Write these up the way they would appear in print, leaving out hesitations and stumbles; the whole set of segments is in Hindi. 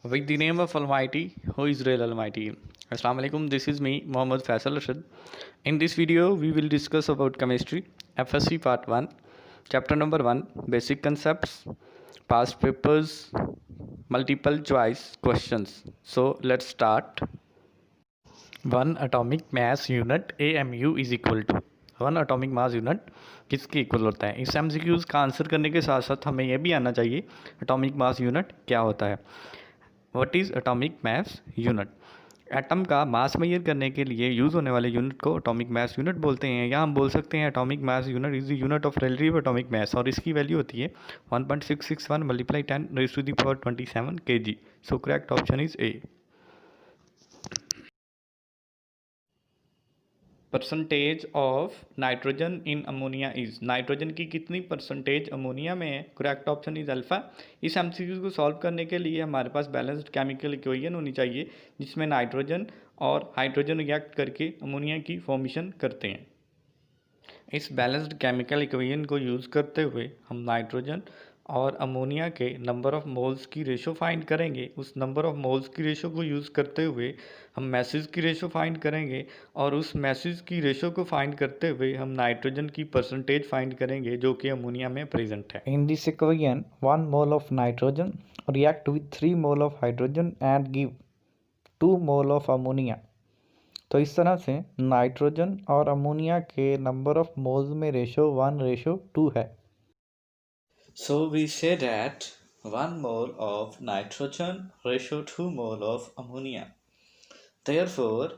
With the name of Almighty, who is real Almighty. Assalamu alaikum, this is me, Mohammad Faisal Rashid. In this video, we will discuss about chemistry, FSC Part 1, Chapter number 1, Basic Concepts, Past Papers, Multiple Choice Questions. So, let's start. 1 atomic mass unit AMU is equal to 1 atomic mass unit किसके इक्वल होता है। इस MCQs का आंसर करने के साथ साथ हमें यह भी आना चाहिए एटॉमिक मास यूनिट क्या होता है। What is atomic mass unit. Atom का मास मेजर करने के लिए यूज़ होने वाले यूनिट को एटॉमिक मास यूनिट बोलते हैं, या हम बोल सकते हैं atomic mass unit is the unit of relative atomic mass, और इसकी वैल्यू होती है 1.661 multiply 10⁻27 kg। So correct option is a. Percentage of nitrogen in ammonia is, nitrogen की कितनी परसेंटेज अमोनिया में है। Correct option is alpha. इस एमसीक्यू को सॉल्व करने के लिए हमारे पास बैलेंस्ड केमिकल इक्वेशन होनी चाहिए जिसमें नाइट्रोजन और हाइड्रोजन रिएक्ट करके अमोनिया की फॉर्मेशन करते हैं। इस बैलेंस्ड केमिकल इक्वेशन को यूज़ करते हुए हम नाइट्रोजन और अमोनिया के नंबर ऑफ मोल्स की रेशो फाइंड करेंगे। उस नंबर ऑफ मोल्स की रेशो को यूज़ करते हुए हम मैसेज की रेशो फाइंड करेंगे, और उस मैसेज की रेशो को फाइंड करते हुए हम नाइट्रोजन की परसेंटेज फाइंड करेंगे जो कि अमोनिया में प्रेजेंट है। In this equation, 1 mole of nitrogen react with 3 mole of hydrogen and give 2 mole of ammonia। तो इस तरह से नाइट्रोजन और अमोनिया के नंबर ऑफ मोल्स में रेशो 1:2 है। So we say that 1 mole of nitrogen ratio 2 mole of ammonia. Therefore,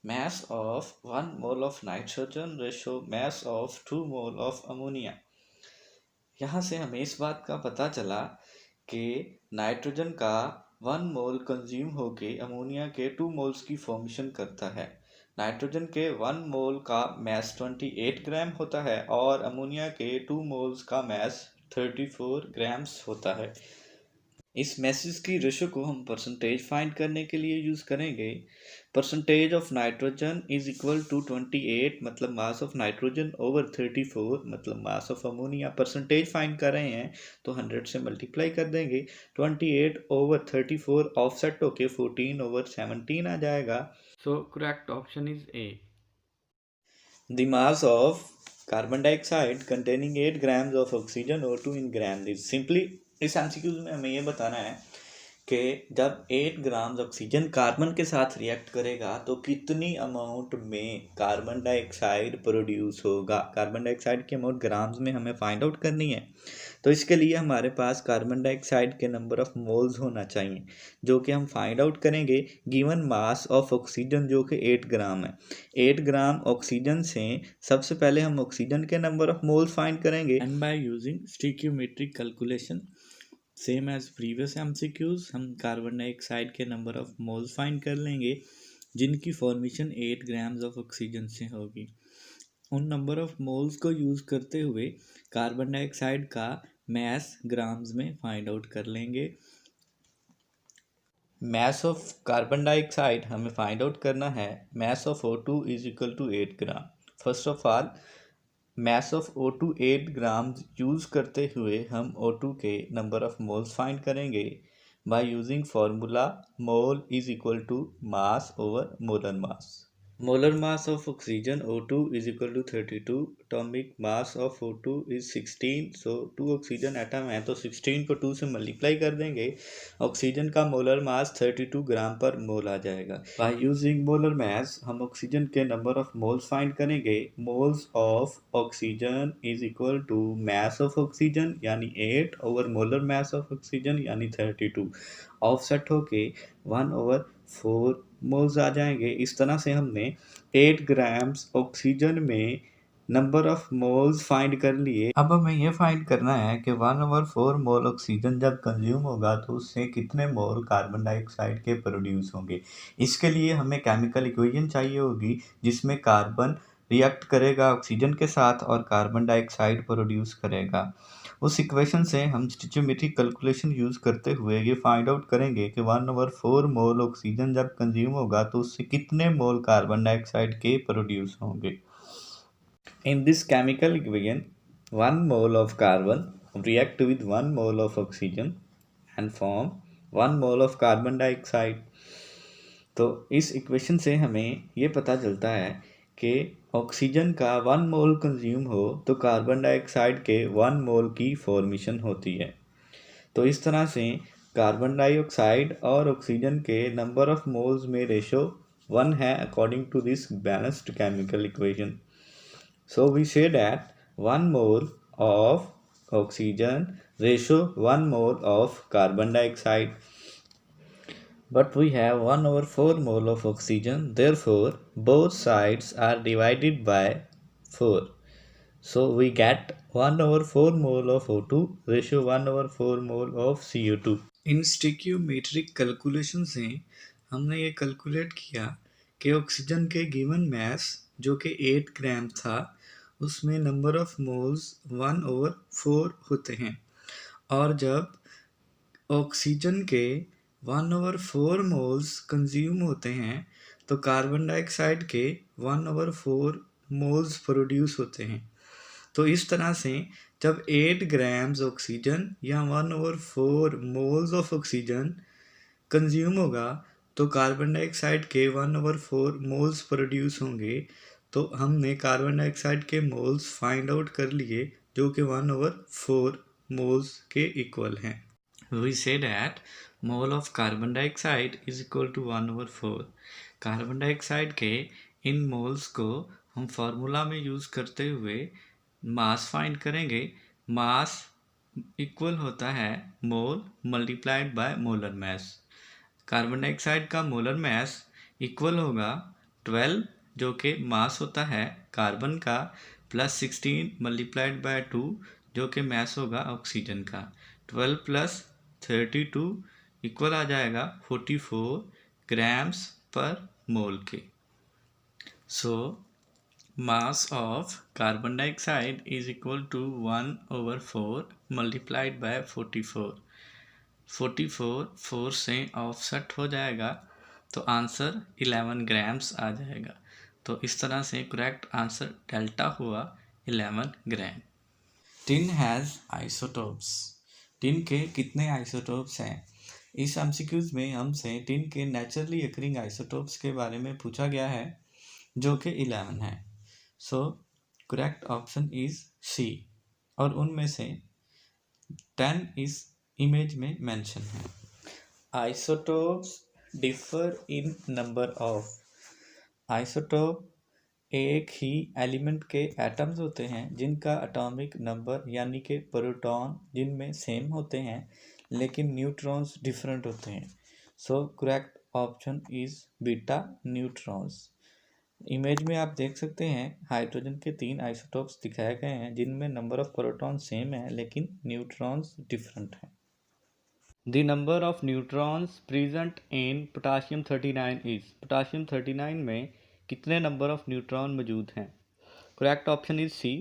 mass of 1 mole of nitrogen ratio mass of 2 mole of ammonia. यहाँ से हमें इस बात का पता चला कि नाइट्रोजन का 1 मोल कंज्यूम होके अमोनिया के 2 मोल्स की फॉर्मेशन करता है। नाइट्रोजन के 1 मोल का मैस 28 ग्राम होता है और अमोनिया के 2 मोल्स का मैस 34 ग्राम्स होता है। इस मैसेज की रेशो को हम परसेंटेज फाइंड करने के लिए यूज़ करेंगे। Percentage of nitrogen is equal to 28 मतलब मास ऑफ नाइट्रोजन ओवर 34 मतलब mass of ammonia. Percentage find कर रहे हैं तो 100 से मल्टीप्लाई कर देंगे। 28 ओवर 34 ऑफसेट होके 14 ओवर 17 आ जाएगा। सो correct option is a. The mass of carbon dioxide containing 8 grams of oxygen O2 in grams is simply, इस एमसीक्यूज में हमें ये बताना है कि जब 8 ग्राम ऑक्सीजन कार्बन के साथ रिएक्ट करेगा तो कितनी अमाउंट में कार्बन डाइऑक्साइड प्रोड्यूस होगा। कार्बन डाइऑक्साइड की अमाउंट ग्राम्स में हमें फाइंड आउट करनी है, तो इसके लिए हमारे पास कार्बन डाइऑक्साइड के नंबर ऑफ मोल्स होना चाहिए जो कि हम फाइंड आउट करेंगे गिवन मास ऑफ ऑक्सीजन जो कि 8 ग्राम है। 8 ग्राम ऑक्सीजन से सबसे पहले हम ऑक्सीजन के नंबर ऑफ मोल्स फाइंड करेंगे and by using stoichiometric calculation same as previous MCQs हम कार्बन डाइऑक्साइड के नंबर ऑफ मोल्स फाइंड कर लेंगे जिनकी फॉर्मेशन 8 ग्राम्स ऑफ ऑक्सीजन से होगी। उन नंबर ऑफ मोल्स को यूज़ करते हुए कार्बन डाइऑक्साइड का मैस ग्राम्स में फाइंड आउट कर लेंगे। मैस ऑफ कार्बन डाइऑक्साइड हमें फाइंड आउट करना है। Mass of O2 is equal to 8 gram. First of all mass of O2 8 gram use करते हुए हम O2 के नंबर ऑफ मोल्स फाइंड करेंगे by using formula mole is equal to mass over molar mass. Molar mass of oxygen O2 is equal to 32, atomic mass of O2 is 16, so 2 oxygen atom है तो 16 को 2 से मल्टीप्लाई कर देंगे। ऑक्सीजन का मोलर मास 32 ग्राम पर मोल आ जाएगा। बाय यूजिंग मोलर मास हम ऑक्सीजन के नंबर ऑफ मोल्स फाइंड करेंगे। Moles of oxygen is equal to mass of oxygen यानी 8 over molar mass of oxygen यानी 32 ऑफसेट होके 1/4 मोल्स आ जाएंगे। इस तरह से हमने 8 ग्राम्स ऑक्सीजन में नंबर ऑफ मोल्स फाइंड कर लिए। अब हमें यह फाइंड करना है कि 1/4 मोल ऑक्सीजन जब कंज्यूम होगा तो उससे कितने मोल कार्बन डाइऑक्साइड के प्रोड्यूस होंगे। इसके लिए हमें केमिकल इक्वेशन चाहिए होगी जिसमें कार्बन रिएक्ट करेगा ऑक्सीजन के साथ और कार्बन डाइऑक्साइड प्रोड्यूस करेगा। उस इक्वेशन से हम स्टोइकियोमेट्रिक कैलकुलेशन यूज़ करते हुए ये फाइंड आउट करेंगे कि 1/4 मोल ऑक्सीजन जब कंज्यूम होगा तो उससे कितने मोल कार्बन डाइऑक्साइड के प्रोड्यूस होंगे। In this chemical equation 1 mole of carbon react with 1 mole of oxygen and form 1 mole of carbon dioxide. तो इस इक्वेशन से हमें ये पता चलता है कि ऑक्सीजन का 1 मोल कंज्यूम हो तो कार्बन डाइऑक्साइड के 1 मोल की फॉर्मेशन होती है। तो इस तरह से कार्बन डाइऑक्साइड और ऑक्सीजन के नंबर ऑफ मोल्स में रेशो 1 है according to this balanced chemical equation. So we say that 1 mole of oxygen ratio 1 mole of carbon dioxide. But we have 1 over 4 mole of oxygen, therefore both sides are divided by 4. So we get 1 over 4 mole of O2 ratio 1 over 4 mole of CO2. इन स्टिक्योमेट्रिक कैलकुलेशन से हमने ये कैलकुलेट किया कि ऑक्सीजन के गिवन मैस जो कि 8 ग्राम था उसमें नंबर ऑफ मोल्स 1 ओवर 4 होते हैं, और जब ऑक्सीजन के 1 ओवर 4 मोल्स कंज्यूम होते हैं तो कार्बन डाइऑक्साइड के 1 ओवर 4 मोल्स प्रोड्यूस होते हैं। तो इस तरह से जब 8 ग्राम्स ऑक्सीजन या 1 over 4 moles of oxygen consume होगा तो कार्बन डाइऑक्साइड के 1 ओवर 4 मोल्स प्रोड्यूस होंगे। तो हमने कार्बन डाइऑक्साइड के मोल्स फाइंड आउट कर लिए जो कि 1 ओवर 4 मोल्स के इक्वल हैं। We say that mole of carbon dioxide is equal to 1 over 4। Carbon dioxide के इन मोल्स को हम फार्मूला में यूज़ करते हुए मास फाइंड करेंगे। मास इक्वल होता है mole multiplied by molar mass. Carbon dioxide का मोलर मैस इक्वल होगा 12 जो कि मास होता है कार्बन का प्लस 16 मल्टीप्लाइड बाय 2 जो कि मैस होगा ऑक्सीजन का। 12 प्लस 32 इक्वल आ जाएगा 44 ग्राम्स पर मोल के। सो mass of carbon dioxide is equal to 1 over 4 multiplied by 44। 44 4 से ऑफसेट हो जाएगा तो आंसर 11 ग्राम्स आ जाएगा। तो इस तरह से करेक्ट आंसर डेल्टा हुआ 11 ग्राम। Tin has isotopes. टिन के कितने आइसोटोप्स हैं? इस एमसीक्यूज में हमसे टिन के नेचुरली अकरिंग आइसोटोप्स के बारे में पूछा गया है जो कि 11 है। So correct option is C, और उनमें से 10 इस इमेज में मेंशन है। Isotopes differ in number of. Isotope एक ही एलिमेंट के एटम्स होते हैं जिनका एटॉमिक नंबर यानी कि प्रोटॉन जिनमें सेम होते हैं लेकिन न्यूट्रॉन्स डिफरेंट होते हैं। सो correct option is beta neutrons. Image में आप देख सकते हैं हाइड्रोजन के 3 आइसोटोप्स दिखाए गए हैं जिनमें नंबर ऑफ प्रोटॉन सेम है लेकिन न्यूट्रॉन्स डिफरेंट हैं। The number of neutrons present in potassium 39 is। Potassium 39 में कितने नंबर ऑफ न्यूट्रॉन मौजूद हैं? Correct option is C.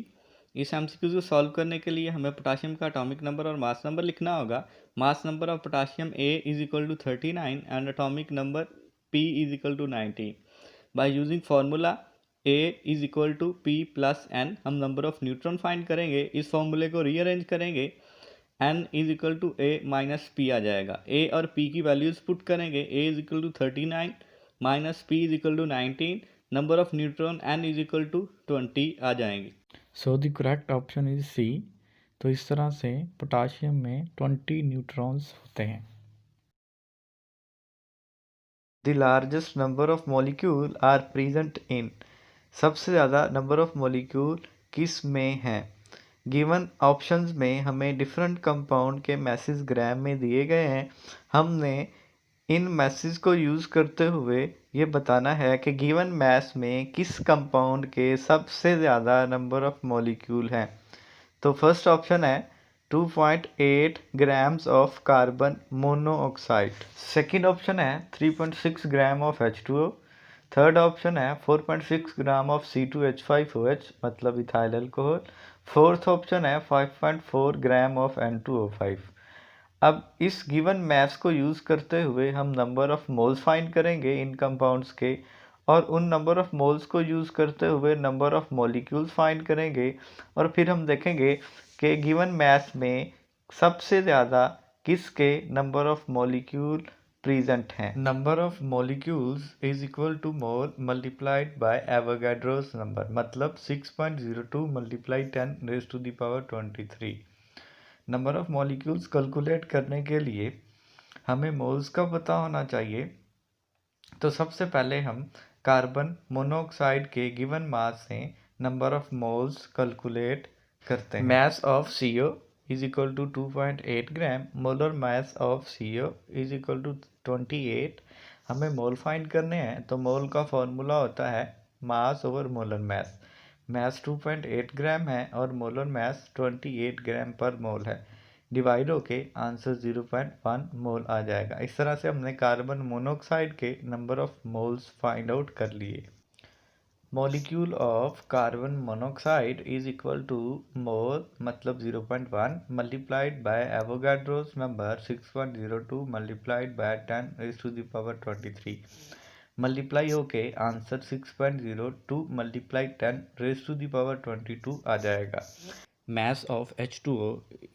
इस एमसीक्यू को सॉल्व करने के लिए हमें पोटाशियम का एटॉमिक नंबर और मास नंबर लिखना होगा। Mass number of potassium A is equal to 39 and atomic number P is equal to 19। By using formula A is equal to P plus N हम नंबर ऑफ न्यूट्रॉन फाइंड करेंगे। इस फॉर्मूले को रीअरेंज करेंगे, n is equal to A minus P आ जाएगा। a और p की वैल्यूज पुट करेंगे, a is equal to 39 minus p is equal to 19, number of neutron n is equal to 20 आ जाएंगे। So the correct option is C. तो इस तरह से पोटाशियम में 20 न्यूट्रॉन्स होते हैं। The largest number of molecule are present in. सबसे ज़्यादा नंबर ऑफ मॉलिक्यूल किस में है? गिवन ऑप्शंस में हमें डिफरेंट कंपाउंड के मैसेज ग्राम में दिए गए हैं। हमने इन मैसेज को यूज़ करते हुए ये बताना है कि गिवन मैस में किस कंपाउंड के सबसे ज़्यादा नंबर ऑफ मॉलिक्यूल हैं। तो फर्स्ट ऑप्शन है 2.8 grams of carbon monoxide. Second option है 3.6 gram of H2O। Third option है 4.6 ग्राम ऑफ C2H5OH मतलब इथाइल अल्कोहल। फोर्थ ऑप्शन है 5.4 ग्राम ऑफ N2O5। अब इस गिवन मैथ्स को यूज़ करते हुए हम नंबर ऑफ मोल्स फाइंड करेंगे इन कंपाउंड्स के, और उन नंबर ऑफ मोल्स को यूज़ करते हुए नंबर ऑफ मॉलिक्यूल्स फाइंड करेंगे, और फिर हम देखेंगे कि गिवन मैथ्स में सबसे ज़्यादा किसके नंबर ऑफ मॉलिक्यूल प्रेजेंट हैं। Number of molecules is equal to mole multiplied by Avogadro's number, मतलब 6.02 multiply 10 raise to the power 23। Number of molecules calculate करने के लिए हमें मोल्स का पता होना चाहिए। तो सबसे पहले हम कार्बन मोनोऑक्साइड के गिवन मास से नंबर ऑफ मोल्स कैलकुलेट करते हैं। Mass of CO is equal to 2.8 gram, molar mass of CO is equal to 28। हमें मोल फाइंड करने हैं, तो मोल का फॉर्मूला होता है मास ओवर मोलर मास। मास 2.8 ग्राम है और मोलर मास 28 ग्राम पर मोल है। डिवाइड होके आंसर 0.1 मोल आ जाएगा। इस तरह से हमने कार्बन मोनोऑक्साइड के number of moles find out कर लिए। Molecule of carbon monoxide is equal to mole मतलब 0.1 multiplied by Avogadro's number 6.02 multiplied by 10 raise to the power 23। Multiply होके answer 6.02 multiply 10 raise to the power 22 आ जाएगा। Mass of H2O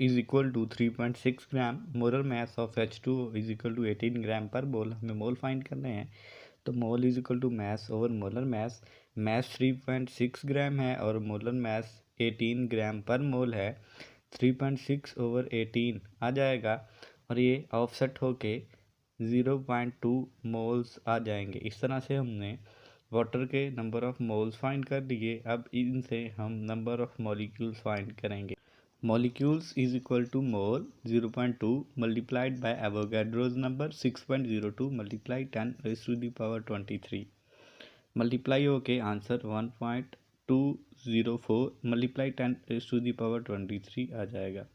is equal to 3.6 gram, molar mass of H2O is equal to 18 gram पर मोल। हमें मोल फाइंड करने हैं, तो mole is equal to mass over molar mass. Mass 3.6 gram है और मोलर मास 18 ग्राम पर मोल है। 3.6 ओवर 18 आ जाएगा और ये ऑफसेट होके 0.2 मोल्स आ जाएंगे। इस तरह से हमने वाटर के नंबर ऑफ मोल्स फाइंड कर लिए। अब इनसे हम नंबर ऑफ मॉलिक्यूल्स फाइंड करेंगे। Molecules is equal to mole 0.2 multiplied by Avogadro's number 6.02 multiply 10 raise to the power 23। Multiply होके answer 1.204 multiply 10 raise to the power 23 आ जाएगा।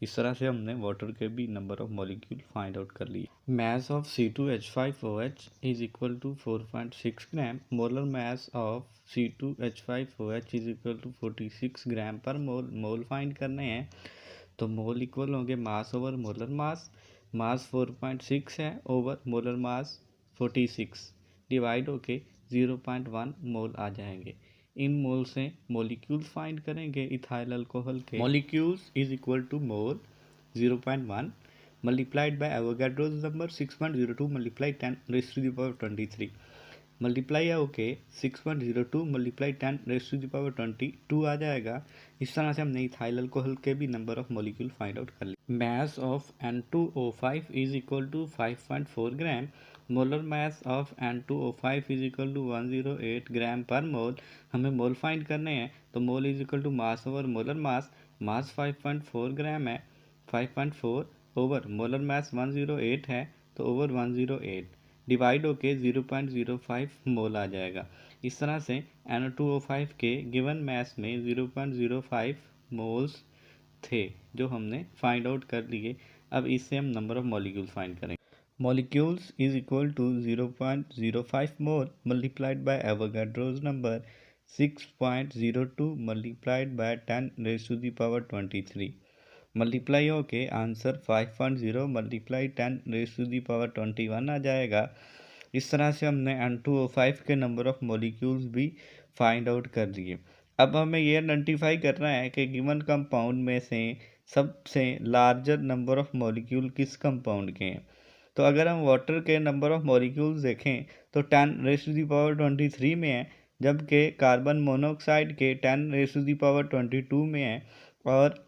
इस तरह से हमने वाटर के भी number of molecule find out कर लिए। Mass of C2H5OH is equal to 4.6 gram, molar mass of C2H5OH is equal to 46 ग्राम पर मोल। मोल फाइंड करने हैं, तो मोल इक्वल होंगे मास ओवर मोलर मास। मास 4.6 है ओवर मोलर मास 46, डिवाइड होके 0.1 मोल आ जाएंगे। इन मोल से मॉलिक्यूल्स फाइंड करेंगे इथाइल अल्कोहल के। Molecules is equal to mole 0.1 multiplied by Avogadro's number 6.02 multiply 10 raise to the power 23। Multiply है okay 6.02 multiply 10 raise to the power 22 आ जाएगा। इस तरह से हमने इथाइल अल्कोहल के भी number of molecule find out कर लिए। Mass of N2O5 is equal to 5.4 gram, molar mass of N2O5 is equal to 108 gram पर मोल। हमें मोल फाइंड करने हैं, तो mole is equal to mass over molar mass. Mass 5.4 gram है, 5.4 ओवर मोलर मास 108 है, तो ओवर 108 डिवाइड होके 0.05 मोल आ जाएगा। इस तरह से N2O5 के गिवन मास में 0.05 मोल्स थे जो हमने फाइंड आउट कर लिए। अब इससे हम नंबर ऑफ मॉलिक्यूल्स फाइंड करेंगे। Molecules is equal to 0.05 mole multiplied by Avogadro's number 6.02 multiplied by 10 raise to the power 23। Multiply होके answer 5.0 multiply 10 raise to the power 21 आ जाएगा। इस तरह से हमने N2O5 के नंबर ऑफ मॉलिक्यूल्स भी फाइंड आउट कर लिए। अब हमें यह आइडेंटिफाई करना है कि गिवन कंपाउंड में से सबसे लार्जर नंबर ऑफ मॉलिक्यूल किस कंपाउंड के हैं। तो अगर हम वाटर के नंबर ऑफ मॉलिक्यूल्स देखें तो 10 रेज टू द पावर 23 में है, जबकि कार्बन मोनोऑक्साइड के 10 रेज टू द पावर 22 में है और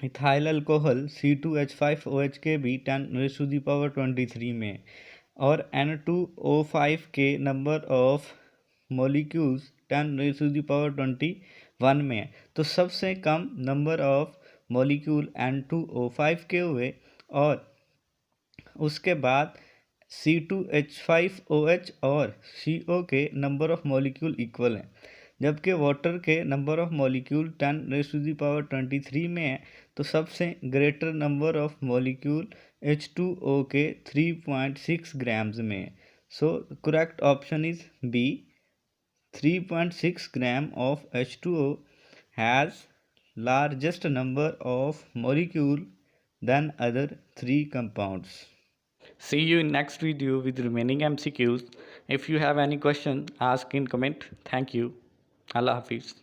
इथाइल अल्कोहल C2H5OH के भी 10 रेज टू द पावर 23 में और N2O5 के number of molecules 10 raise to the power 21 में है। तो सबसे कम नंबर ऑफ मॉलिक्यूल N2O5 के हुए और उसके बाद C2H5OH और CO के नंबर ऑफ मॉलिक्यूल इक्वल हैं, जबकि वाटर के number of molecule 10 raise to the power 23 में है। तो सबसे greater number of molecule H2O के 3.6 ग्राम्स में है। So correct option is B, 3.6 gram of H2O has largest number of molecule than other 3 compounds. See you in next video with remaining MCQs. If you have any question, ask in comment. Thank you. Allah Hafiz.